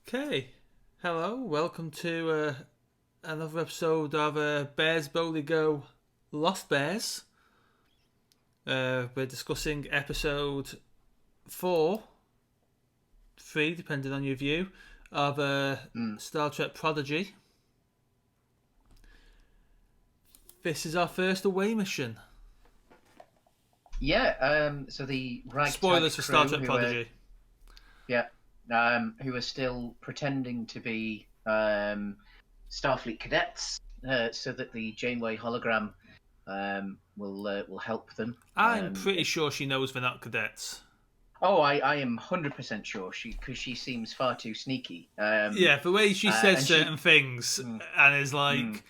Okay, hello, welcome to another episode of Bears Boldly Go Lost Bears. We're discussing episode 4, 3, depending on your view, of Star Trek Prodigy. This is our first away mission. Yeah, so the ragtag Spoilers for Star Trek crew Prodigy. Who are still pretending to be Starfleet cadets, so that the Janeway hologram will help them. I'm pretty sure she knows they're not cadets. Oh, I am 100% sure because she seems far too sneaky. Yeah, the way she says certain things and is like,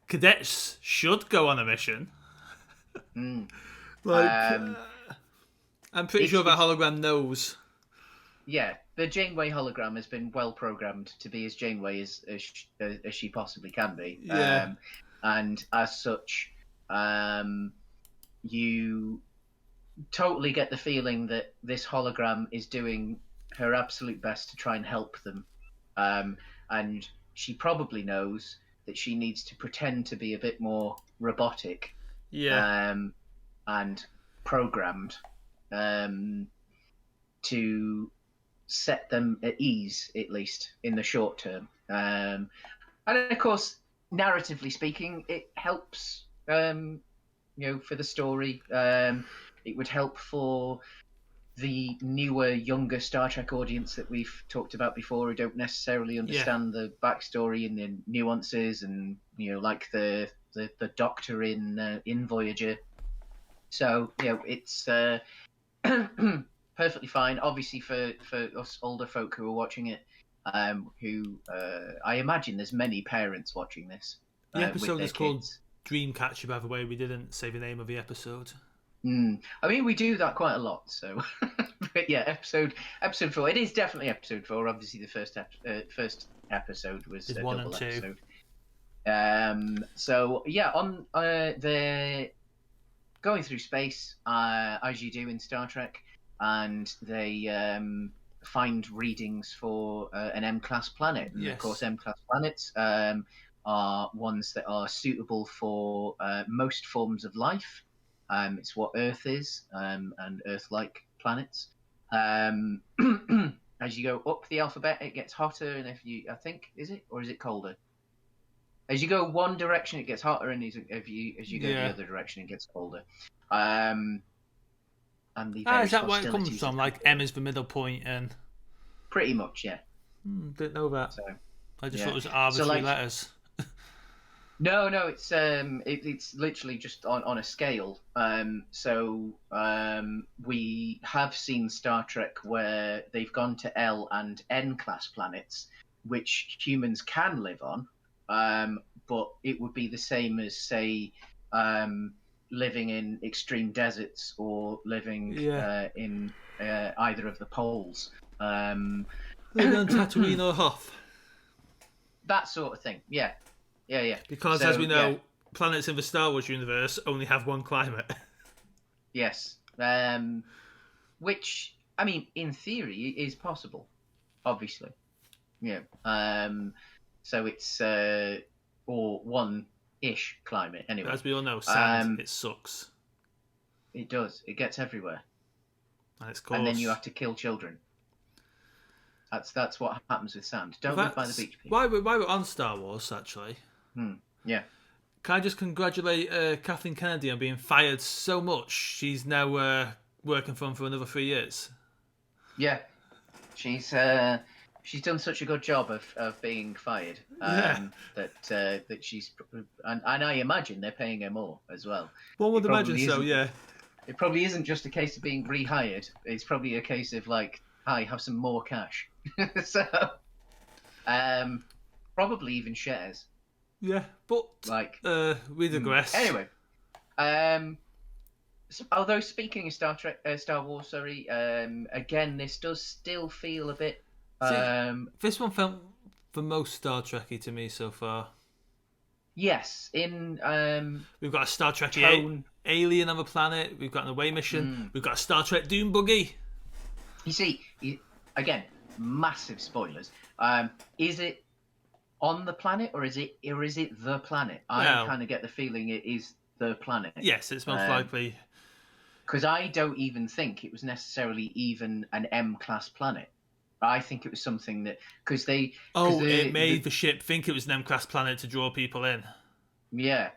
cadets should go on a mission. I'm pretty sure that hologram knows. Yeah, the Janeway hologram has been well programmed to be as Janeway as she possibly can be. Yeah. And as such, you totally get the feeling that this hologram is doing her absolute best to try and help them. And she probably knows that she needs to pretend to be a bit more robotic. Yeah. And programmed to set them at ease, at least in the short term. And of course, narratively speaking, it helps, for the story. It would help for the newer, younger Star Trek audience that we've talked about before, who don't necessarily understand the backstory and the nuances, and like the Doctor in Voyager. So it's perfectly fine. Obviously, for us older folk who are watching it, who I imagine there's many parents watching this. The episode is called kids. Dreamcatcher, by the way. We didn't say the name of the episode. I mean, we do that quite a lot. So, but yeah, episode 4. It is definitely episode 4. Obviously, the first episode was a 1 double and 2. Episode. So yeah, on they're going through space, as you do in Star Trek. And they find readings for an M-class planet. And of course, M-class planets are ones that are suitable for most forms of life. It's what Earth is, and Earth-like planets. As you go up the alphabet, it gets hotter, and I think, is it colder? As you go one direction, it gets hotter, and as you go the other direction, it gets colder. And is that where it comes from? Like M is the middle point, and pretty much, yeah. Didn't know that. So, I just thought it was arbitrary letters. No, it's literally just on a scale. We have seen Star Trek where they've gone to L and N class planets, which humans can live on, but it would be the same as, say, living in extreme deserts or living in either of the poles. Living on Tatooine or Hoth. That sort of thing, yeah. Because, as we know, planets in the Star Wars universe only have one climate. Yes. Which, I mean, in theory, is possible, obviously. Yeah. So it's or one-ish climate, anyway. As we all know, sand, it sucks. It does. It gets everywhere. And it's coarse. And then you have to kill children. That's what happens with sand. Don't live by the beach, people. Why we're on Star Wars, actually. Yeah. Can I just congratulate Kathleen Kennedy on being fired so much? She's now working for another 3 years. Yeah. She's done such a good job of being fired that she's and I imagine they're paying her more as well. One would imagine so, yeah. It probably isn't just a case of being rehired. It's probably a case of like, hi, have some more cash. So, probably even shares. Yeah, but like we digress. Anyway, although speaking of Star Wars, again, this does still feel a bit. This one felt the most Star Trekky to me so far. Yes, we've got a Star Trek alien on the planet. We've got an away mission. We've got a Star Trek Dune buggy. You see, again, massive spoilers. Is it on the planet, or is it the planet? I Well, kind of get the feeling it is the planet. yes, it's most likely. Because I don't even think it was necessarily even an M-class planet. I think it was something that It made the ship think it was an M-class planet to draw people in. Yeah.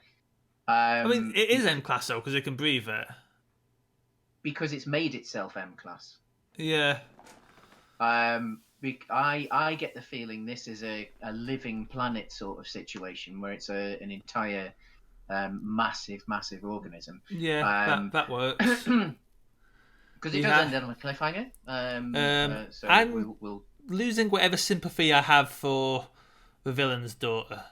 I mean, it is M-class though because it can breathe it. Because it's made itself M-class. Yeah. I get the feeling this is a living planet sort of situation where it's an entire massive organism. Yeah, that works. Because it does end on a cliffhanger. So I'm we'll losing whatever sympathy I have for the villain's daughter.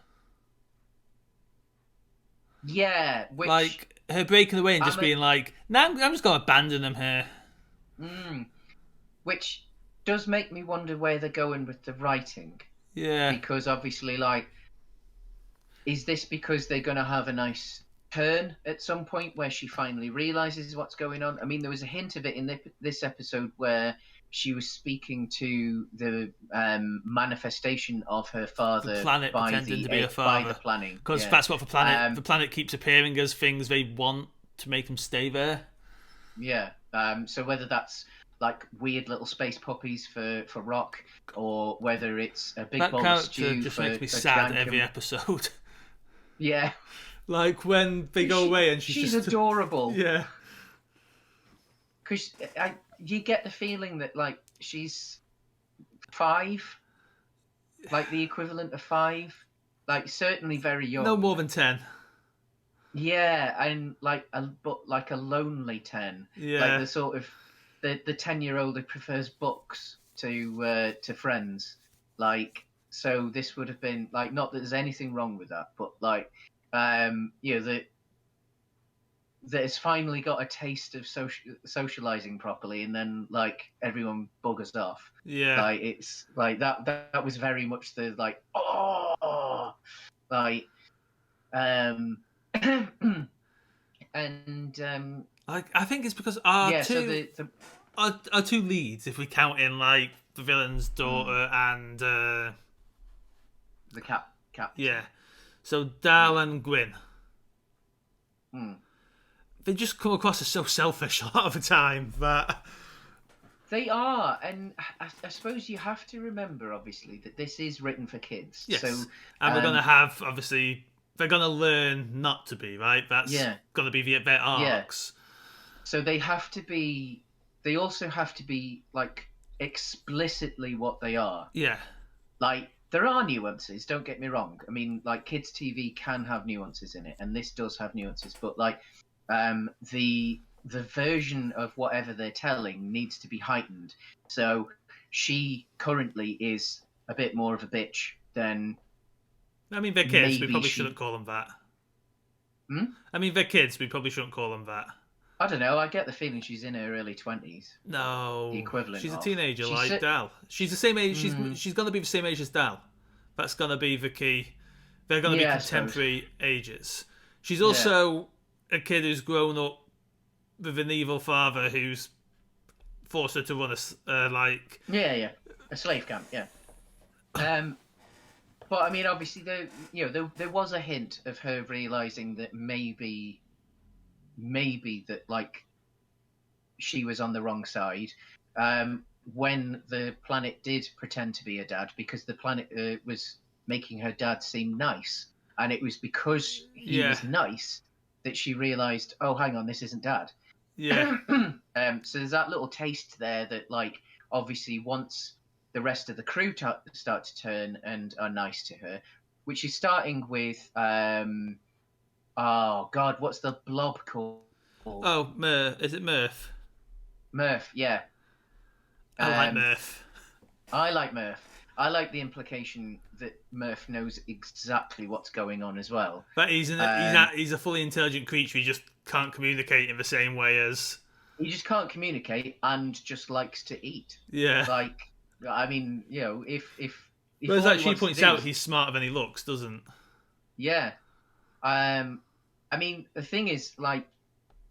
Yeah, like her breaking away and just being like, "Nah, I'm just going to abandon them here." Which does make me wonder where they're going with the writing. Yeah. Because obviously, like, is this because they're going to have a nice turn at some point where she finally realizes what's going on? I mean, there was a hint of it in this episode where she was speaking to the manifestation of her father, the planet pretending to be her father, by the planning, because that's what the planet keeps appearing as things they want to make them stay there. Yeah. So whether that's like weird little space puppies for Rock, or whether it's a big bowl of stew just for makes me sad Jankum. every episode. Yeah. Like when they go away and she's just adorable. Yeah. Because you get the feeling that like she's 5, like the equivalent of 5, like certainly very young. No more than 10. Yeah, and like a lonely 10. Yeah. Like the sort of the 10-year-old who prefers books to friends. Like, so this would have been like, not that there's anything wrong with that, but like that has finally got a taste of socializing properly, and then like everyone buggers off. Yeah. Like it's like that was very much the like like and I think it's because our two leads, if we count in like the villain's daughter and the cap. Yeah. So Dal and Gwyn. They just come across as so selfish a lot of the time that they are, and I suppose you have to remember, obviously, that this is written for kids. Yes. So, and we're gonna have obviously they're gonna learn not to be, right? That's gonna be their arcs. Yeah. So they have to be. They also have to be like explicitly what they are. Yeah. Like there are nuances. Don't get me wrong. I mean, like kids' TV can have nuances in it, and this does have nuances. But like, the version of whatever they're telling needs to be heightened. So she currently is a bit more of a bitch than. I mean, they're kids. We probably shouldn't call them that. I mean, they're kids. We probably shouldn't call them that. I don't know. I get the feeling she's in her early 20s. No, the equivalent. She's a teenager like Dal. She's the same age. She's going to be the same age as Dal. That's going to be the key. They're going to be contemporary ages. She's also a kid who's grown up with an evil father who's forced her to run a slave camp. Yeah. But I mean, obviously, there was a hint of her realizing that maybe that like she was on the wrong side when the planet did pretend to be her dad, because the planet was making her dad seem nice, and it was because he was nice that she realized, oh, hang on, this isn't dad. Yeah. So there's that little taste there that, like, obviously once the rest of the crew start to turn and are nice to her, which is starting with oh God, what's the blob called? Oh, is it Murph? Murph, yeah. I like Murph. I like Murph. I like the implication that Murph knows exactly what's going on as well. But he's a fully intelligent creature. He just can't communicate in the same way as. He just can't communicate and just likes to eat. Yeah. Like, I mean, if but as she points out, he's smarter than he looks, doesn't? Yeah. I mean, the thing is, like,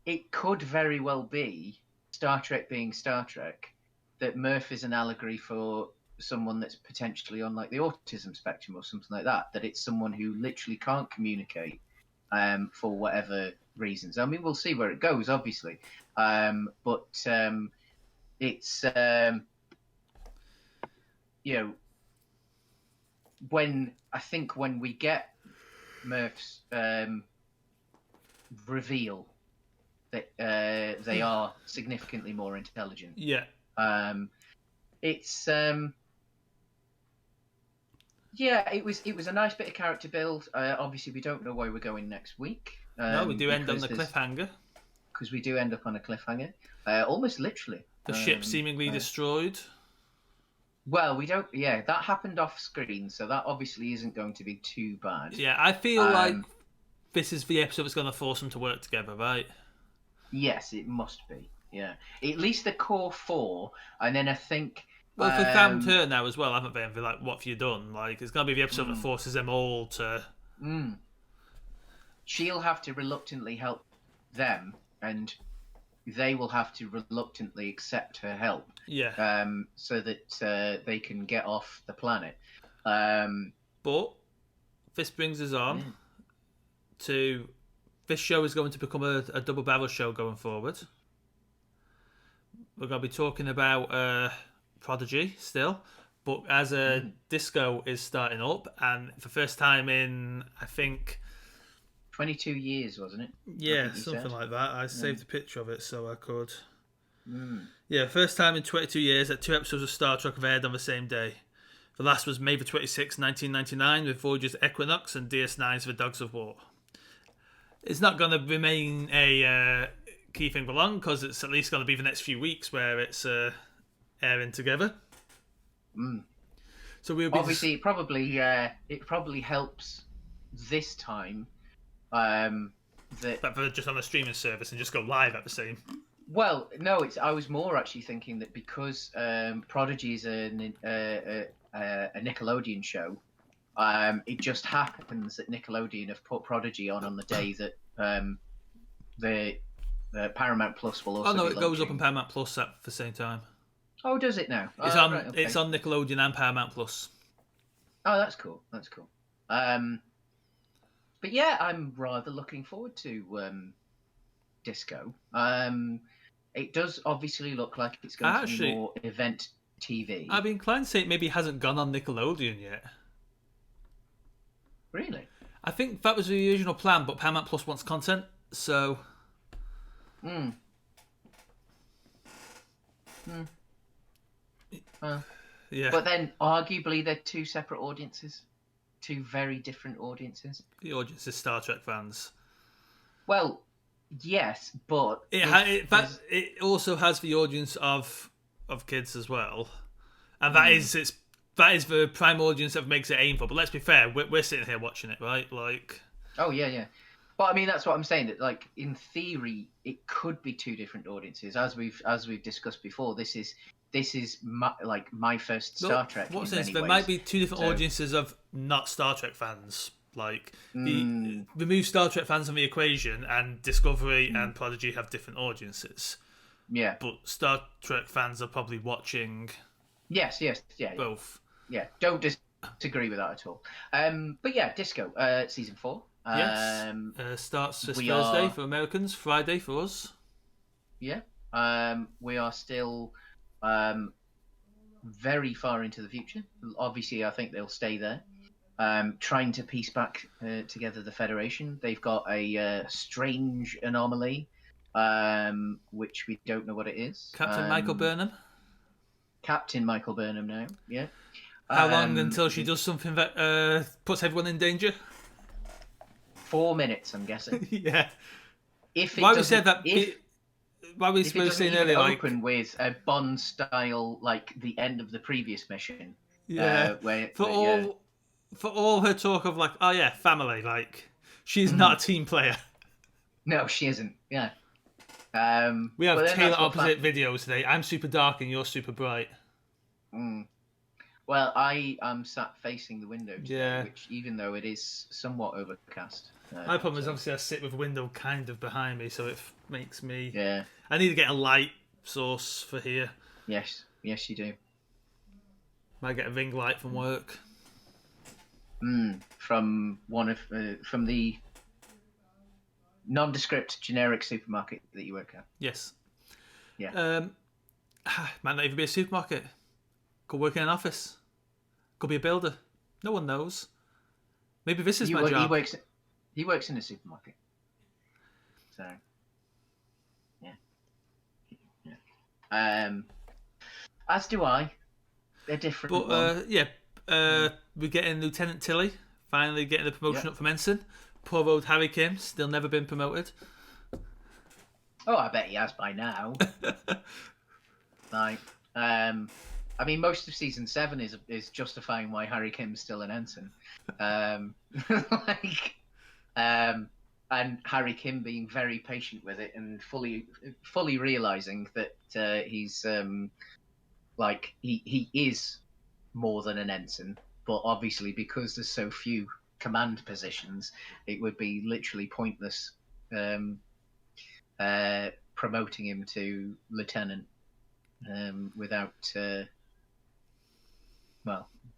it could very well be, Star Trek being Star Trek, that Murph is an allegory for someone that's potentially on like the autism spectrum or something like that. That it's someone who literally can't communicate for whatever reasons. I mean, we'll see where it goes, obviously, but it's when we get Murph's reveal that they are significantly more intelligent. Yeah. It's it was a nice bit of character build. Obviously, we don't know where we're going next week. No, we do end on the cliffhanger. Because we do end up on a cliffhanger, almost literally. The ship seemingly destroyed. Well, we don't. Yeah, that happened off screen, so that obviously isn't going to be too bad. Yeah, I feel like this is the episode that's going to force them to work together, right? Yes, it must be. Yeah, at least the core four, and then I think. Well, if we found her now as well, haven't they? And be like, what have you done? Like, it's going to be the episode that forces them all to. She'll have to reluctantly help them, and they will have to reluctantly accept her help. Yeah. So that they can get off the planet. But this brings us on to this show is going to become a double barrel show going forward. We're going to be talking about Prodigy still, but as Disco is starting up, and for the first time in, I think, 22 years, wasn't it? Yeah, something like that. I saved a picture of it so I could. Yeah, first time in 22 years that 2 episodes of Star Trek have aired on the same day. The last was May the 26th, 1999, with Voyager's Equinox and DS9's The Dogs of War. It's not going to remain a key thing for long, because it's at least going to be the next few weeks where it's airing together. So we'll be obviously it probably helps this time that they're just on a streaming service and just go live at the same. Well, no, I was more actually thinking that because Prodigy is a Nickelodeon show, it just happens that Nickelodeon have put Prodigy on the day that the Paramount Plus will also. Oh no, be it goes up on Paramount Plus at the same time. Oh, does it now? It's on. Right, okay. It's on Nickelodeon and Paramount Plus. Oh, that's cool. That's cool. But yeah, I'm rather looking forward to Disco. It does obviously look like it's going to be more event TV. I've been inclined to say it maybe hasn't gone on Nickelodeon yet. Really? I think that was the original plan, but Paramount Plus wants content, so. Yeah. But then, arguably, they're 2 separate audiences. 2 very different audiences. The audience is Star Trek fans. Well, yes, but it also has the audience of kids as well, and that is the prime audience that makes it aim for. But let's be fair, we're sitting here watching it, right? Like, oh yeah. But I mean, that's what I'm saying. That like in theory, it could be 2 different audiences, as we've discussed before. This is my first Star Trek. What sense? There might be 2 different audiences of not Star Trek fans. Like, remove Star Trek fans from the equation, and Discovery and Prodigy have different audiences. Yeah. But Star Trek fans are probably watching. Yes, yeah. Both. Yeah, don't disagree with that at all. But yeah, Disco, season 4. Yes. Starts this Thursday for Americans, Friday for us. Yeah. We are still very far into the future. Obviously, I think they'll stay there. Trying to piece back together the Federation. They've got a strange anomaly, which we don't know what it is. Captain Michael Burnham now, yeah. How long until she does something that puts everyone in danger? 4 minutes, I'm guessing. Yeah. Why we said that? Why we were saying earlier, open with a Bond style, like the end of the previous mission. Yeah. For all her talk of like, oh yeah, family, like she's not a team player. No, she isn't. Yeah. We have tailor opposite videos today. I'm super dark and you're super bright. Well, I am sat facing the window today, which even though it is somewhat overcast. My problem is obviously I sit with a window kind of behind me, so it makes me. Yeah. I need to get a light source for here. Yes, you do. Might get a ring light from work. From the nondescript generic supermarket that you work at. Yes. Yeah. Might not even be a supermarket. Could work in an office. Could be a builder. No one knows. Maybe this is my job. He works in a supermarket. So, yeah. As do I. They're different. But we're getting Lieutenant Tilly. Finally getting the promotion up from ensign. Poor old Harry Kim, still never been promoted. Oh, I bet he has by now. Like, I mean, most of season 7 is justifying why Harry Kim's still an ensign. And Harry Kim being very patient with it and fully realizing that he's he is more than an ensign, but obviously because there's so few command positions, it would be literally pointless promoting him to lieutenant without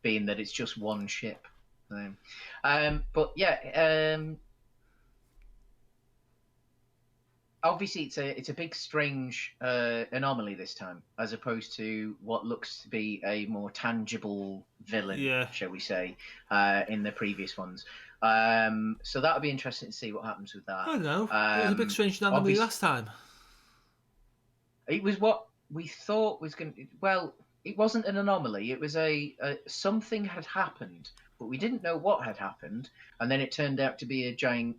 being that it's just one ship. But yeah, obviously it's a big strange anomaly this time, as opposed to what looks to be a more tangible villain, shall we say, in the previous ones. So that'll be interesting to see what happens with that. I don't know. It was a big strange anomaly last time. It was what we thought was going to... Well, it wasn't an anomaly. It was something had happened, but we didn't know what had happened, and then it turned out to be a giant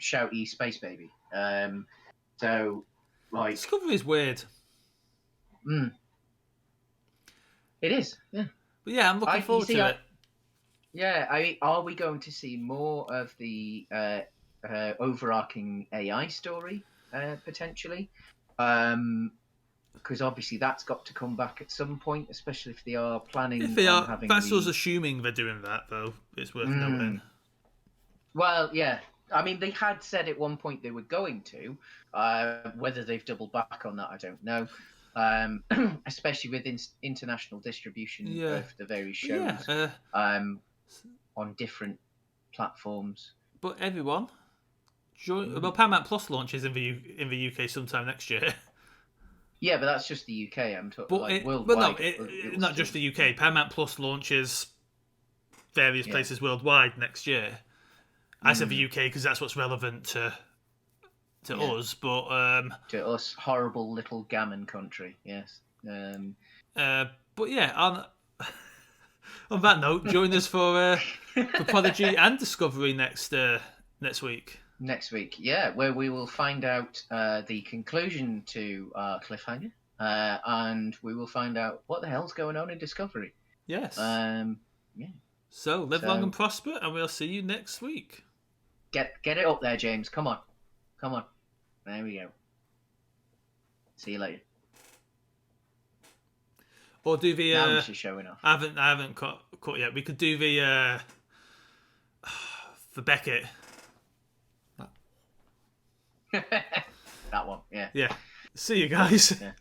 shouty space baby. So, like... Discovery is weird. It is, yeah. But yeah, I'm looking forward to it. Yeah, are we going to see more of the overarching AI story, potentially? Because obviously that's got to come back at some point, especially if they are planning on having... That's us assuming they're doing that, though. It's worth noting. Well, yeah. I mean, they had said at one point they were going to. Whether they've doubled back on that, I don't know. Especially with international distribution of the various shows on different platforms. But everyone... Paramount Plus launches in the UK sometime next year. Yeah, but that's just the UK. I'm talking worldwide. But no, not just the UK. Paramount Plus launches various places worldwide next year. I said the UK because that's what's relevant to us. But to us, horrible little gammon country. Yes. But yeah, on that note, join us for Prodigy and Discovery next week. Next week, yeah, where we will find out the conclusion to our cliffhanger, and we will find out what the hell's going on in Discovery. Yes. Yeah. So live long and prosper, and we'll see you next week. Get it up there, James. Come on. There we go. See you later. Or do the. Now this is showing off. I haven't cut yet. We could do the for Beckett. That one, yeah. Yeah. See you guys. Yeah.